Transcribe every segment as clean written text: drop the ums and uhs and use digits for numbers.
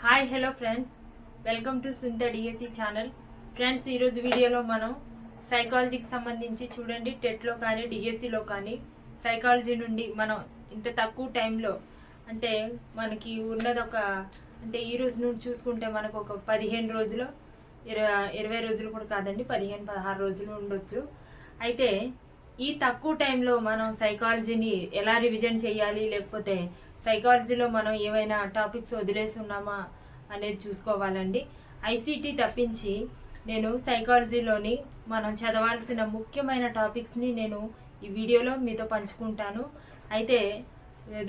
Hi hello friends, welcome to సుంత DSC channel. Friends, ఈరోజు వీడియోలో మనం సైకాలజీకి సంబంధించి చూడండి, టెట్లో కానీ డిఎస్సిలో కానీ సైకాలజీ నుండి మనం ఇంత తక్కువ టైంలో అంటే మనకి ఉన్నది అంటే ఈ రోజు నుండి చూసుకుంటే మనకు ఒక 15 రోజులు 20 రోజులు కూడా కాదండి, 15-16 రోజులు ఉండొచ్చు. అయితే ఈ తక్కువ టైంలో మనం సైకాలజీని ఎలా రివిజన్ చేయాలి, లేకపోతే సైకాలజీలో మనం ఏమైనా టాపిక్స్ వదిలేసి ఉన్నామా అనేది చూసుకోవాలండి. ఐసీటీ తప్పించి నేను సైకాలజీలోని మనం చదవాల్సిన ముఖ్యమైన టాపిక్స్ని నేను ఈ వీడియోలో మీతో పంచుకుంటాను. అయితే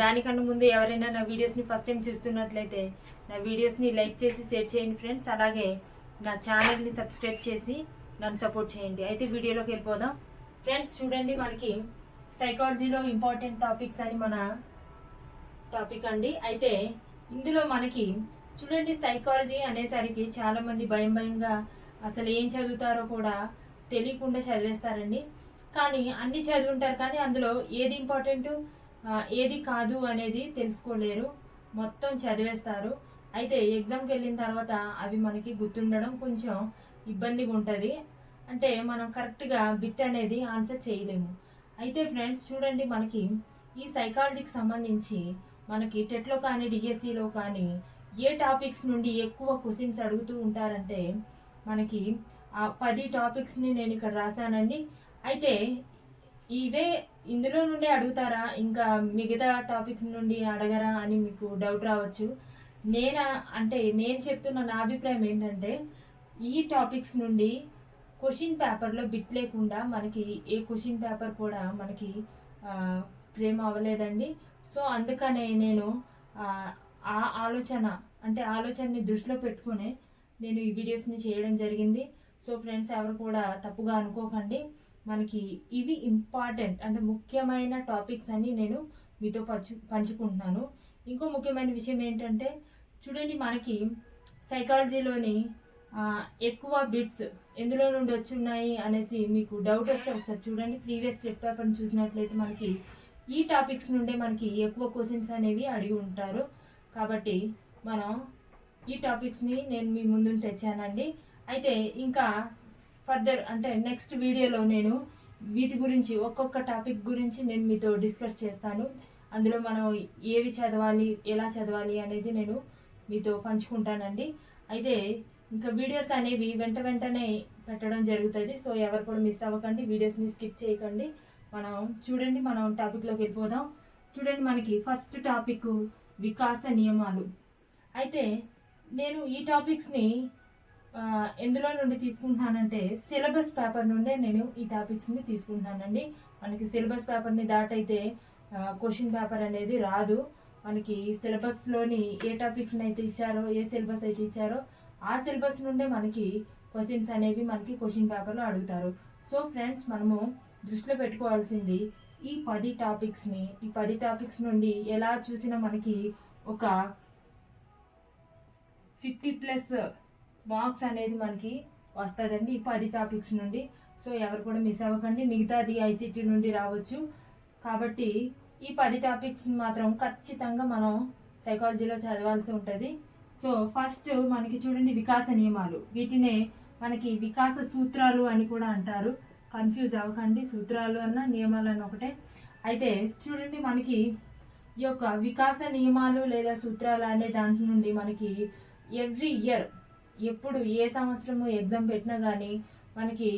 దానికన్నా ముందు ఎవరైనా నా వీడియోస్ని ఫస్ట్ టైం చూస్తున్నట్లయితే నా వీడియోస్ని లైక్ చేసి షేర్ చేయండి ఫ్రెండ్స్. అలాగే నా ఛానల్ని సబ్స్క్రైబ్ చేసి నన్ను సపోర్ట్ చేయండి. అయితే వీడియోలోకి వెళ్ళిపోదాం. ఫ్రెండ్స్ చూడండి, మనకి సైకాలజీలో ఇంపార్టెంట్ టాపిక్స్ అని మన టాపిక్ అండి. అయితే ఇందులో మనకి చూడండి, సైకాలజీ అనేసరికి చాలామంది భయంగా అసలు ఏం చదువుతారో కూడా తెలియకుండా చదివేస్తారండి. కానీ అన్ని చదువుంటారు, కానీ అందులో ఏది ఇంపార్టెంట్ ఏది కాదు అనేది తెలుసుకోలేరు, మొత్తం చదివేస్తారు. అయితే ఎగ్జామ్కి వెళ్ళిన తర్వాత అవి మనకి గుర్తుండడం కొంచెం ఇబ్బందిగా ఉంటుంది. అంటే మనం కరెక్ట్గా బిట్ అనేది ఆన్సర్ చేయలేము. అయితే ఫ్రెండ్స్ చూడండి, మనకి ఈ సైకాలజీకి సంబంధించి మనకి టెట్లో కానీ డిఎస్సిలో కానీ ఏ టాపిక్స్ నుండి ఎక్కువ క్వశ్చన్స్ అడుగుతూ ఉంటారంటే మనకి ఆ 10 టాపిక్స్ని నేను ఇక్కడ రాశానండి. అయితే ఇవే ఇందులో నుండి అడుగుతారా, ఇంకా మిగతా టాపిక్ నుండి అడగరా అని మీకు డౌట్ రావచ్చు. నేను చెప్తున్న నా అభిప్రాయం ఏంటంటే, ఈ టాపిక్స్ నుండి క్వశ్చన్ పేపర్లో బిట్ లేకుండా మనకి ఏ క్వశ్చన్ పేపర్ కూడా మనకి ఫ్రేమ్ అవ్వలేదండి. సో అందుకనే నేను ఆ ఆలోచనని దృష్టిలో పెట్టుకునే నేను ఈ వీడియోస్ని చేయడం జరిగింది. సో ఫ్రెండ్స్, ఎవరు కూడా తప్పుగా అనుకోకండి. మనకి ఇవి ఇంపార్టెంట్ అంటే ముఖ్యమైన టాపిక్స్ అని నేను మీతో పంచుకుంటున్నాను. ఇంకో ముఖ్యమైన విషయం ఏంటంటే చూడండి, మనకి సైకాలజీలోని ఎక్కువ బిట్స్ ఎందులో నుండి వచ్చున్నాయి అనేసి మీకు డౌట్ వస్తే ఒకసారి చూడండి. ప్రీవియస్ స్టెప్ పేపర్ని చూసినట్లయితే మనకి ఈ టాపిక్స్ నుండే మనకి ఎక్కువ క్వశ్చన్స్ అనేవి అడిగి ఉంటారు. కాబట్టి మనం ఈ టాపిక్స్ని నేను మీ ముందు తెచ్చానండి. అయితే ఇంకా ఫర్దర్ అంటే నెక్స్ట్ వీడియోలో నేను వీటి గురించి ఒక్కొక్క టాపిక్ గురించి నేను మీతో డిస్కస్ చేస్తాను. అందులో మనం ఏవి చదవాలి, ఎలా చదవాలి అనేది నేను మీతో పంచుకుంటానండి. అయితే ఇంకా వీడియోస్ అనేవి వెంటనే పెట్టడం జరుగుతుంది. సో ఎవరు కూడా మిస్ అవ్వకండి, వీడియోస్ని స్కిప్ చేయకండి. మనం టాపిక్లోకి వెళ్ళిపోదాం. చూడండి, మనకి ఫస్ట్ టాపిక్ వికాస నియమాలు. అయితే నేను ఈ టాపిక్స్ని ఎందులో నుండి తీసుకుంటున్నానంటే సిలబస్ పేపర్ నుండే నేను ఈ టాపిక్స్ని తీసుకుంటున్నానండి. మనకి సిలబస్ పేపర్ని దాటైతే క్వశ్చన్ పేపర్ అనేది రాదు. మనకి సిలబస్లోని ఏ టాపిక్స్ని అయితే ఇచ్చారో, ఏ సిలబస్ అయితే ఇచ్చారో ఆ సిలబస్ నుండే మనకి క్వశ్చన్స్ అనేవి మనకి క్వశ్చన్ పేపర్లో అడుగుతారు. సో ఫ్రెండ్స్, మనము దృష్టిలో పెట్టుకోవాల్సింది ఈ 10 టాపిక్స్ని. ఈ 10 టాపిక్స్ నుండి ఎలా చూసినా మనకి ఒక 50+ మార్క్స్ అనేది మనకి వస్తుందండి ఈ 10 టాపిక్స్ నుండి. సో ఎవరు కూడా మిస్ అవ్వకండి, మిగతాది ఐసీటీ నుండి రావచ్చు. కాబట్టి ఈ 10 టాపిక్స్ మాత్రం ఖచ్చితంగా మనం సైకాలజీలో చదవాల్సి ఉంటుంది. సో ఫస్ట్ మనకి చూడండి, వికాస నియమాలు. వీటినే మనకి వికాస సూత్రాలు అని కూడా అంటారు. కన్ఫ్యూజ్ అవ్వకండి, సూత్రాలు అన్న నియమాలు అన్న ఒకటే. అయితే చూడండి, మనకి ఈ యొక్క వికాస నియమాలు లేదా సూత్రాలు అనే దాంట్లో నుండి మనకి ఎవ్రీ ఇయర్ ఎప్పుడు ఏ సంవత్సరము ఎగ్జామ్ పెట్టినా కానీ మనకి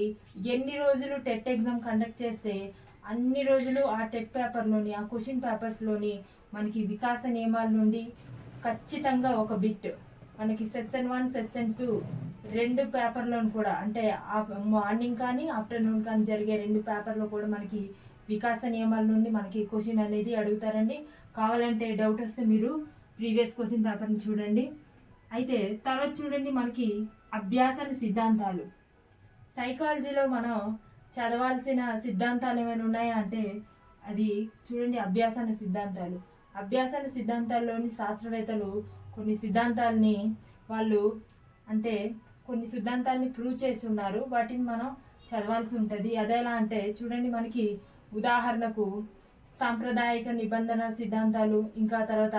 ఎన్ని రోజులు టెట్ ఎగ్జామ్ కండక్ట్ చేస్తే అన్ని రోజులు ఆ టెట్ పేపర్లోని ఆ క్వశ్చన్ పేపర్స్లోని మనకి వికాస నియమాల నుండి ఖచ్చితంగా ఒక బిట్ మనకి సెషన్ 1 సెషన్ 2 రెండు పేపర్లోని కూడా, అంటే మార్నింగ్ కానీ ఆఫ్టర్నూన్ కానీ జరిగే 2 పేపర్లో కూడా మనకి వికాస నియమాల నుండి మనకి క్వశ్చన్ అనేది అడుగుతారండి. కావాలంటే డౌట్ వస్తే మీరు ప్రీవియస్ క్వశ్చన్ పేపర్ని చూడండి. అయితే తర్వాత చూడండి, మనకి అభ్యాసన సిద్ధాంతాలు. సైకాలజీలో మనం చదవాల్సిన సిద్ధాంతాలు ఏమైనా ఉన్నాయా అంటే అది చూడండి, అభ్యాసన సిద్ధాంతాలు. అభ్యాసన సిద్ధాంతాల్లోని శాస్త్రవేత్తలు కొన్ని సిద్ధాంతాలని కొన్ని సిద్ధాంతాలని ప్రూవ్ చేసి ఉన్నారు. వాటిని మనం చదవాల్సి ఉంటుంది. అదేలా అంటే చూడండి, మనకి ఉదాహరణకు సాంప్రదాయిక నిబంధన సిద్ధాంతాలు, ఇంకా తర్వాత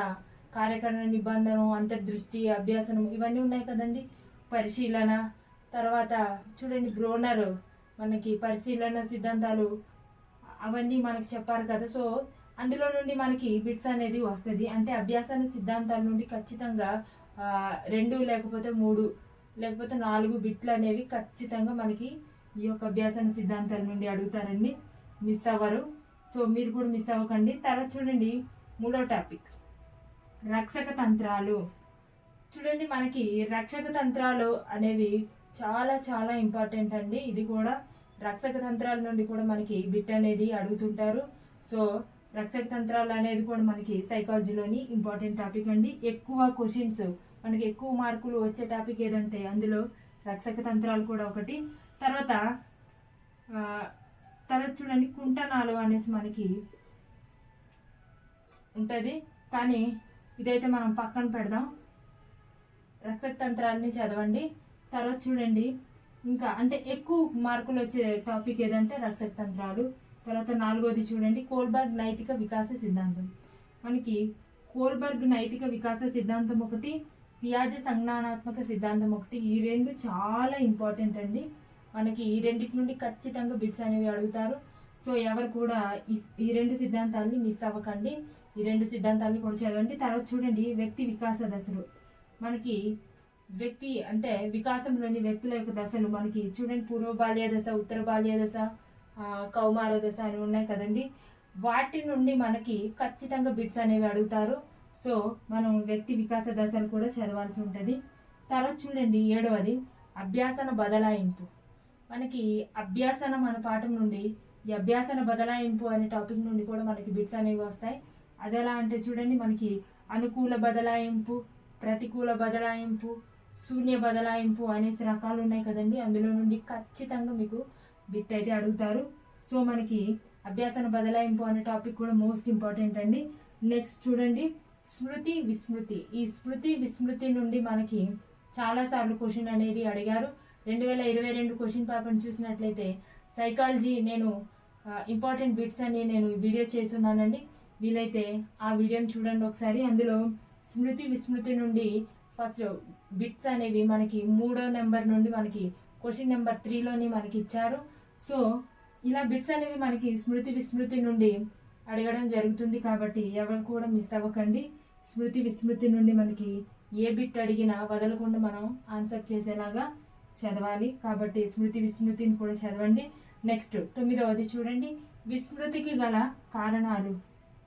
కార్యకరణ నిబంధన, అంతర్దృష్టి, అభ్యాసనం ఇవన్నీ ఉన్నాయి కదండి. పరిశీలన, తర్వాత చూడండి బ్రోనర్ మనకి పరిశీలన సిద్ధాంతాలు అవన్నీ మనకి చెప్పారు కదా. సో అందులో నుండి మనకి బిట్స్ అనేది వస్తుంది. అంటే అభ్యాసన సిద్ధాంతాల నుండి ఖచ్చితంగా 2 లేకపోతే 3 లేకపోతే 4 బిట్లు అనేవి ఖచ్చితంగా మనకి ఈ యొక్క అభ్యాసన సిద్ధాంతాల నుండి అడుగుతారండి. మిస్ అవ్వరు. సో మీరు కూడా మిస్ అవ్వకండి. తర్వాత చూడండి 3వ టాపిక్ రక్షక తంత్రాలు. చూడండి మనకి రక్షక తంత్రాలు అనేవి చాలా చాలా ఇంపార్టెంట్ అండి. ఇది కూడా రక్షక తంత్రాల నుండి కూడా మనకి బిట్ అనేది అడుగుతుంటారు. సో రక్షక తంత్రాలు అనేది కూడా మనకి సైకాలజీలోని ఇంపార్టెంట్ టాపిక్ అండి. ఎక్కువ క్వశ్చన్స్ మనకి ఎక్కువ మార్కులు వచ్చే టాపిక్ ఏదంటే అందులో రక్షక తంత్రాలు కూడా ఒకటి. తర్వాత చూడండి కుంటనాలు అనేసి మనకి ఉంటుంది, కానీ ఇదైతే మనం పక్కన పెడదాం. రక్షక తంత్రాలని చదవండి. తర్వాత చూడండి ఇంకా అంటే ఎక్కువ మార్కులు వచ్చే టాపిక్ ఏదంటే రక్షక తంత్రాలు. తర్వాత 4వది చూడండి కోల్బర్గ్ నైతిక వికాస సిద్ధాంతం. మనకి కోల్బర్గ్ నైతిక వికాస సిద్ధాంతం ఒకటి, పియాజె సంజ్ఞానాత్మక సిద్ధాంతం ఒకటి. ఈ 2 చాలా ఇంపార్టెంట్ అండి. మనకి ఈ రెండింటి నుండి ఖచ్చితంగా బిట్స్ అనేవి అడుగుతారు. సో ఎవరు కూడా ఈ 2 సిద్ధాంతాలని మిస్ అవ్వకండి. ఈ 2 సిద్ధాంతాలని కూడా చదవండి. తర్వాత చూడండి వ్యక్తి వికాస దశలు. మనకి వ్యక్తి అంటే వికాసంలోని వ్యక్తుల యొక్క దశలు మనకి చూడండి పూర్వ బాల్య దశ, ఉత్తర బాల్య దశ, కౌమార దశ అని ఉన్నాయి కదండి. వాటి నుండి మనకి ఖచ్చితంగా బిట్స్ అనేవి అడుగుతారు. సో మనం వ్యక్తి వికాస దశలు కూడా చదవాల్సి ఉంటుంది. తర్వాత చూడండి 7వది అభ్యాసన బదలాయింపు. మనకి అభ్యాసనం అనే పాఠం నుండి ఈ అభ్యాసన బదలాయింపు అనే టాపిక్ నుండి కూడా మనకి బిట్స్ అనేవి వస్తాయి. అది ఎలా అంటే చూడండి మనకి అనుకూల బదలాయింపు, ప్రతికూల బదలాయింపు, శూన్య బదలాయింపు అనేసి రకాలు ఉన్నాయి కదండి. అందులో నుండి ఖచ్చితంగా మీకు బిట్ అయితే అడుగుతారు. సో మనకి అభ్యాసన బదలాయింపు అనే టాపిక్ కూడా మోస్ట్ ఇంపార్టెంట్ అండి. నెక్స్ట్ చూడండి స్మృతి విస్మృతి. ఈ స్మృతి విస్మృతి నుండి మనకి చాలాసార్లు క్వశ్చన్ అనేది అడిగారు. 2022 క్వశ్చన్ పేపర్ని చూసినట్లయితే సైకాలజీ నేను ఇంపార్టెంట్ బిట్స్ అని నేను వీడియో చేస్తున్నానండి. వీలైతే ఆ వీడియోని చూడండి ఒకసారి. అందులో స్మృతి విస్మృతి నుండి ఫస్ట్ బిట్స్ అనేవి మనకి 3వ నెంబర్ నుండి మనకి క్వశ్చన్ నెంబర్ 3లోని మనకి ఇచ్చారు. సో ఇలా బిట్స్ అనేవి మనకి స్మృతి విస్మృతి నుండి అడగడం జరుగుతుంది కాబట్టి ఎవరు కూడా మిస్ అవ్వకండి. స్మృతి విస్మృతి నుండి మనకి ఏ బిట్ అడిగినా వదలకుండా మనం ఆన్సర్ చేసేలాగా చదవాలి. కాబట్టి స్మృతి విస్మృతిని కూడా చదవండి. నెక్స్ట్ 9వది చూడండి విస్మృతికి గల కారణాలు.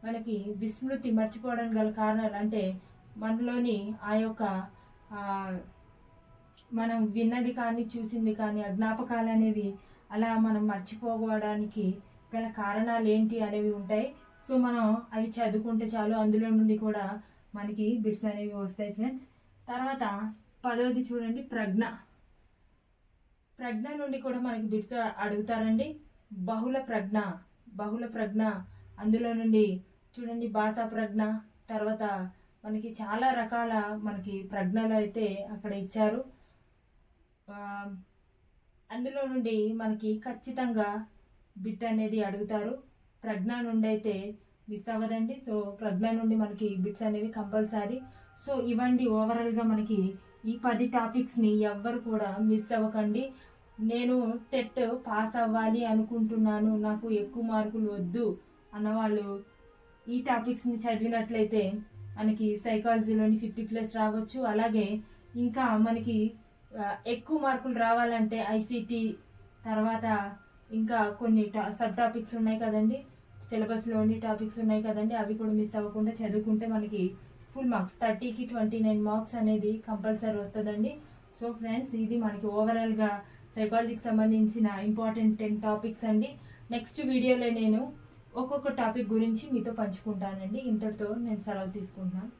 మనకి విస్మృతి మర్చిపోవడానికి గల కారణాలు అంటే మనలోని ఆ యొక్క మనం విన్నది కానీ చూసింది కానీ అజ్ఞాపకాలు అనేవి అలా మనం మర్చిపోవడానికి గల కారణాలు ఏంటి అనేవి ఉంటాయి. సో మనం అవి చదువుకుంటే చాలు, అందులో నుండి కూడా మనకి బిట్స్ అనేవి వస్తాయి ఫ్రెండ్స్. తర్వాత 10వది చూడండి ప్రజ్ఞ. ప్రజ్ఞ నుండి కూడా మనకి బిట్స్ అడుగుతారండి. బహుళ ప్రజ్ఞ అందులో నుండి చూడండి భాషా ప్రజ్ఞ. తర్వాత మనకి చాలా రకాల మనకి ప్రజ్ఞలు అయితే అక్కడ ఇచ్చారు. అందులో నుండి మనకి ఖచ్చితంగా బిట్ అనేది అడుగుతారు. ప్రజ్ఞ నుండి అయితే మిస్ అవ్వదండి. సో ప్రజ్ఞ నుండి మనకి బిట్స్ అనేవి కంపల్సరీ. సో ఇవ్వండి ఓవరాల్గా మనకి ఈ 10 టాపిక్స్ని ఎవ్వరు కూడా మిస్ అవ్వకండి. నేను టెట్ పాస్ అవ్వాలి అనుకుంటున్నాను, నాకు ఎక్కువ మార్కులు వద్దు అన్నవాళ్ళు ఈ టాపిక్స్ని చదివినట్లయితే మనకి సైకాలజీలోని 50+ రావచ్చు. అలాగే ఇంకా మనకి ఎక్కువ మార్కులు రావాలంటే ఐసీటీ తర్వాత ఇంకా కొన్ని సబ్ టాపిక్స్ ఉన్నాయి కదండి, సిలబస్లోని టాపిక్స్ ఉన్నాయి కదండి, అవి కూడా మిస్ అవ్వకుండా చదువుకుంటే మనకి ఫుల్ మార్క్స్ 30కి 29 మార్క్స్ అనేది కంపల్సరీ వస్తుందండి. సో ఫ్రెండ్స్ ఇది మనకి ఓవరాల్గా సైకాలజీకి సంబంధించిన ఇంపార్టెంట్ 10 టాపిక్స్ అండి. నెక్స్ట్ వీడియోలో నేను ఒక్కొక్క టాపిక్ గురించి మీతో పంచుకుంటానండి. ఇంతటితో నేను సెలవు తీసుకుంటున్నాను.